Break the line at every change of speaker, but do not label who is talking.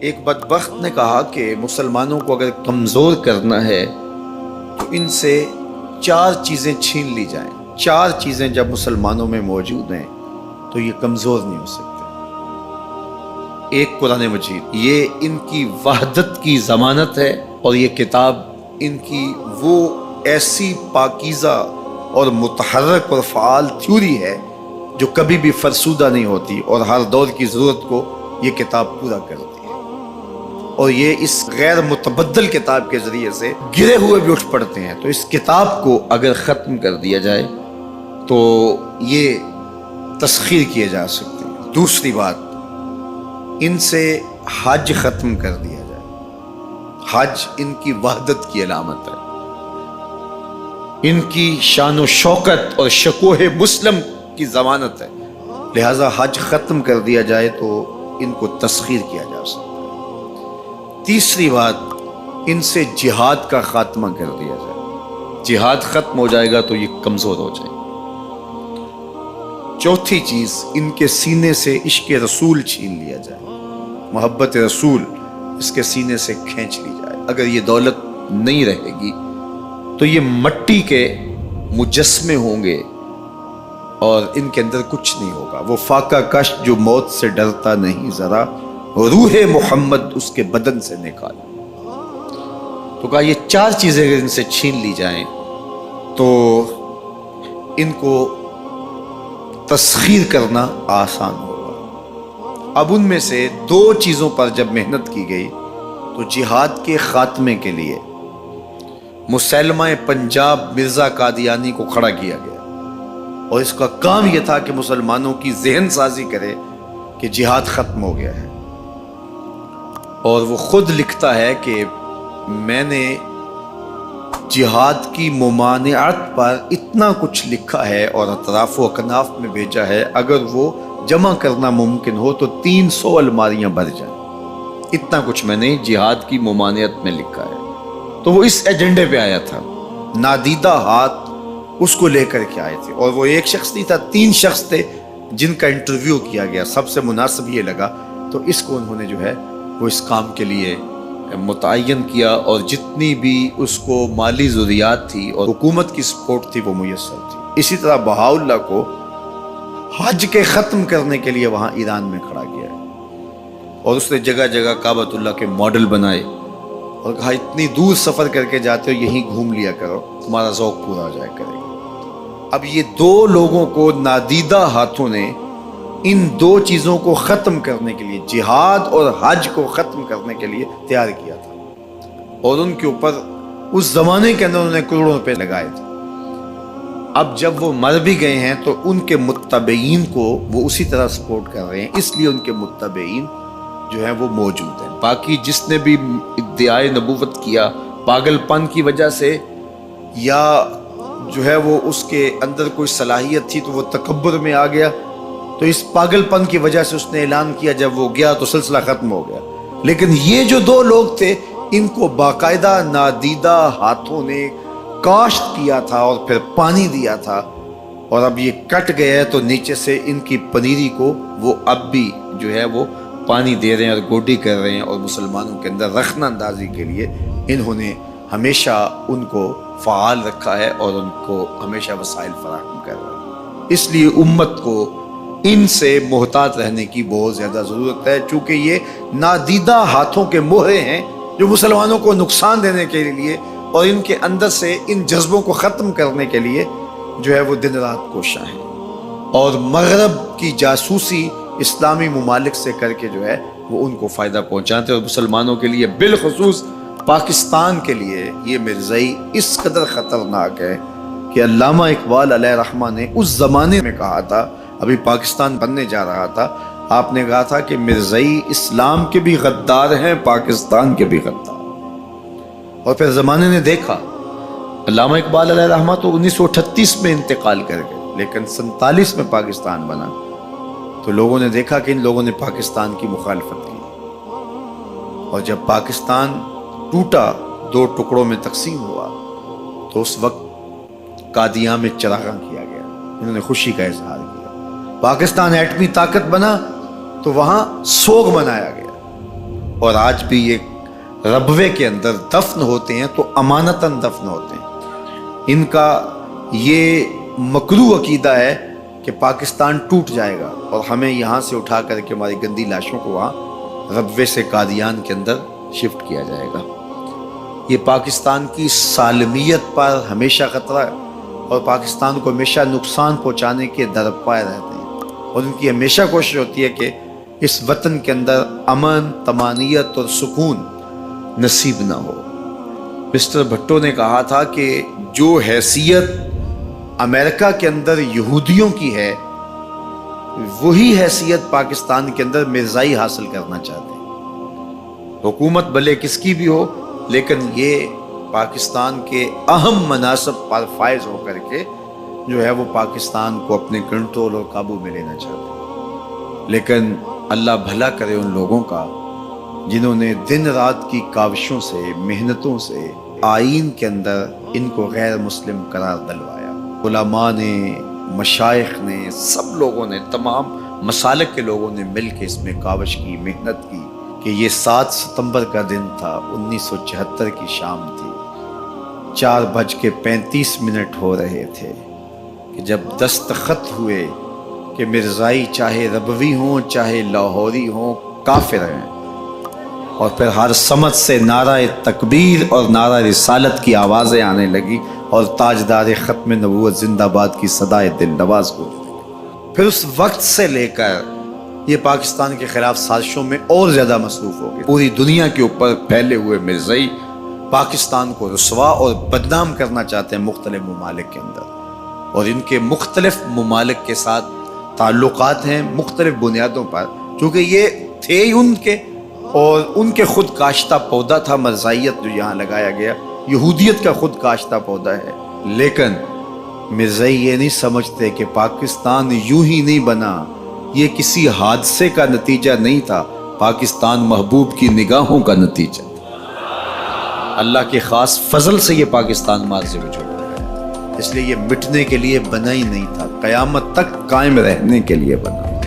ایک بدبخت نے کہا کہ مسلمانوں کو اگر کمزور کرنا ہے تو ان سے 4 چیزیں چھین لی جائیں. 4 چیزیں جب مسلمانوں میں موجود ہیں تو یہ کمزور نہیں ہو سکتے. ایک قرآن مجید، یہ ان کی وحدت کی ضمانت ہے، اور یہ کتاب ان کی وہ ایسی پاکیزہ اور متحرک اور فعال تھیوری ہے جو کبھی بھی فرسودہ نہیں ہوتی، اور ہر دور کی ضرورت کو یہ کتاب پورا کرتی ہے. اور یہ اس غیر متبدل کتاب کے ذریعے سے گرے ہوئے بھی اٹھ پڑتے ہیں. تو اس کتاب کو اگر ختم کر دیا جائے تو یہ تسخیر کیے جا سکتے ہیں. دوسری بات، ان سے حج ختم کر دیا جائے. حج ان کی وحدت کی علامت ہے، ان کی شان و شوکت اور شکوہ مسلم کی ضمانت ہے. لہذا حج ختم کر دیا جائے تو ان کو تسخیر کیا جا سکتا ہے. تیسری بات، ان سے جہاد کا خاتمہ کر دیا جائے. جہاد ختم ہو جائے گا تو یہ کمزور ہو جائے گا. چوتھی چیز، ان کے سینے سے عشق رسول چھین لیا جائے. محبت رسول اس کے سینے سے کھینچ لی جائے. اگر یہ دولت نہیں رہے گی تو یہ مٹی کے مجسمے ہوں گے اور ان کے اندر کچھ نہیں ہوگا. وہ فاقہ کش جو موت سے ڈرتا نہیں ذرا، روح محمد اس کے بدن سے نکالا. تو کہا یہ 4 چیزیں اگر ان سے چھین لی جائیں تو ان کو تسخیر کرنا آسان ہوگا. اب ان میں سے 2 چیزوں پر جب محنت کی گئی تو جہاد کے خاتمے کے لیے مسلمہ پنجاب مرزا قادیانی کو کھڑا کیا گیا، اور اس کا کام یہ تھا کہ مسلمانوں کی ذہن سازی کرے کہ جہاد ختم ہو گیا ہے. اور وہ خود لکھتا ہے کہ میں نے جہاد کی ممانعت پر اتنا کچھ لکھا ہے اور اطراف و اکناف میں بھیجا ہے، اگر وہ جمع کرنا ممکن ہو تو 300 الماریاں بھر جائیں. اتنا کچھ میں نے جہاد کی ممانعت میں لکھا ہے. تو وہ اس ایجنڈے پہ آیا تھا. نادیدہ ہاتھ اس کو لے کر کے آئے تھے، اور وہ ایک شخص نہیں تھا، 3 شخص تھے جن کا انٹرویو کیا گیا. سب سے مناسب یہ لگا تو اس کو انہوں نے جو ہے وہ اس کام کے لیے متعین کیا، اور جتنی بھی اس کو مالی ضروریات تھی اور حکومت کی سپورٹ تھی وہ میسر تھی. اسی طرح بہاءاللہ کو حج کے ختم کرنے کے لیے وہاں ایران میں کھڑا کیا ہے، اور اس نے جگہ جگہ کعبۃ اللہ کے ماڈل بنائے اور کہا اتنی دور سفر کر کے جاتے ہو، یہیں گھوم لیا کرو، تمہارا ذوق پورا ہو جائے کرے گا. اب یہ 2 لوگوں کو نادیدہ ہاتھوں نے ان 2 چیزوں کو ختم کرنے کے لیے، جہاد اور حج کو ختم کرنے کے لیے تیار کیا تھا، اور ان کے اوپر اس زمانے کے اندر انہوں نے کروڑوں روپے لگائے تھے. اب جب وہ مر بھی گئے ہیں تو ان کے متبعین کو وہ اسی طرح سپورٹ کر رہے ہیں، اس لیے ان کے متبعین جو ہیں وہ موجود ہیں. باقی جس نے بھی ادعائے نبوت کیا پاگل پن کی وجہ سے، یا جو ہے وہ اس کے اندر کوئی صلاحیت تھی تو وہ تکبر میں آ گیا، تو اس پاگل پن کی وجہ سے اس نے اعلان کیا، جب وہ گیا تو سلسلہ ختم ہو گیا. لیکن یہ جو 2 لوگ تھے ان کو باقاعدہ نادیدہ ہاتھوں نے کاشت کیا تھا اور پھر پانی دیا تھا، اور ب یہ کٹ گیا ہے تو نیچے سے ان کی پنیری کو وہ اب بھی جو ہے وہ پانی دے رہے ہیں اور گوڈی کر رہے ہیں، اور مسلمانوں کے اندر رخنہ اندازی کے لیے انہوں نے ہمیشہ ان کو فعال رکھا ہے اور ان کو ہمیشہ وسائل فراہم کر رہے ہیں. اس لیے امت کو ان سے محتاط رہنے کی بہت زیادہ ضرورت ہے، چونکہ یہ نادیدہ ہاتھوں کے مہرے ہیں جو مسلمانوں کو نقصان دینے کے لیے اور ان کے اندر سے ان جذبوں کو ختم کرنے کے لیے جو ہے وہ دن رات کوشاں ہیں، اور مغرب کی جاسوسی اسلامی ممالک سے کر کے جو ہے وہ ان کو فائدہ پہنچاتے ہیں. اور مسلمانوں کے لیے بالخصوص پاکستان کے لیے یہ مرزائی اس قدر خطرناک ہے کہ علامہ اقبال علیہ رحمہ نے اس زمانے میں کہا تھا، ابھی پاکستان بننے جا رہا تھا، آپ نے کہا تھا کہ مرزائی اسلام کے بھی غدار ہیں، پاکستان کے بھی غدار. اور پھر زمانے نے دیکھا، علامہ اقبال علیہ رحمہ تو 1938 میں انتقال کر گئے، لیکن 47 میں پاکستان بنا، تو لوگوں نے دیکھا کہ ان لوگوں نے پاکستان کی مخالفت کی. اور جب پاکستان ٹوٹا، 2 ٹکڑوں میں تقسیم ہوا، تو اس وقت قادیاں میں چراغاں کیا گیا، انہوں نے خوشی کا اظہار کیا. پاکستان ایٹمی طاقت بنا تو وہاں سوگ منایا گیا. اور آج بھی یہ ربوے کے اندر دفن ہوتے ہیں تو امانتاً دفن ہوتے ہیں۔ ان کا یہ مکروہ عقیدہ ہے کہ پاکستان ٹوٹ جائے گا اور ہمیں یہاں سے اٹھا کر کے ہماری گندی لاشوں کو وہاں ربوے سے قادیان کے اندر شفٹ کیا جائے گا۔ یہ پاکستان کی سالمیت پر ہمیشہ خطرہ ہے اور پاکستان کو ہمیشہ نقصان پہنچانے کے درپائے رہتے ہیں، اور ان کی ہمیشہ کوشش ہوتی ہے کہ اس وطن کے اندر امن، طمانینت اور سکون نصیب نہ ہو۔ مسٹر بھٹو نے کہا تھا کہ جو حیثیت امریکہ کے اندر یہودیوں کی ہے وہی حیثیت پاکستان کے اندر مرزائی حاصل کرنا چاہتے ہیں۔ حکومت بھلے کس کی بھی ہو، لیکن یہ پاکستان کے اہم مناصب پر فائز ہو کر کے جو ہے وہ پاکستان کو اپنے کنٹرول اور قابو میں لینا چاہتے ہیں۔ لیکن اللہ بھلا کرے ان لوگوں کا جنہوں نے دن رات کی کاوشوں سے، محنتوں سے آئین کے اندر ان کو غیر مسلم قرار دلوایا۔ علماء نے، مشائخ نے، سب لوگوں نے، تمام مسالک کے لوگوں نے مل کے اس میں کاوش کی، محنت کی کہ یہ 7 ستمبر کا دن تھا، 1974 کی شام تھی، 4:35 ہو رہے تھے کہ جب دستخط ہوئے کہ مرزائی چاہے ربوی ہوں چاہے لاہوری ہوں کافر ہیں، اور پھر ہر سمت سے نعرہ تکبیر اور نعرہ رسالت کی آوازیں آنے لگی اور تاجدار ختم نبوت زندہ باد کی صدائے دل نواز گونجنے لگی۔ پھر اس وقت سے لے کر یہ پاکستان کے خلاف سازشوں میں اور زیادہ مصروف ہو گئے۔ پوری دنیا کے اوپر پھیلے ہوئے مرزائی پاکستان کو رسوا اور بدنام کرنا چاہتے ہیں مختلف ممالک کے اندر، اور ان کے مختلف ممالک کے ساتھ تعلقات ہیں مختلف بنیادوں پر، چونکہ یہ تھے ان کے، اور ان کے خود کاشتہ پودا تھا مرزائیت جو یہاں لگایا گیا، یہودیت کا خود کاشتہ پودا ہے۔ لیکن مرزائی یہ نہیں سمجھتے کہ پاکستان یوں ہی نہیں بنا، یہ کسی حادثے کا نتیجہ نہیں تھا، پاکستان محبوب کی نگاہوں کا نتیجہ تھا۔ اللہ کے خاص فضل سے یہ پاکستان ماضی میں چھوڑ گیا، اس لیے یہ مٹنے کے لیے بنا ہی نہیں تھا، قیامت تک قائم رہنے کے لیے بنا۔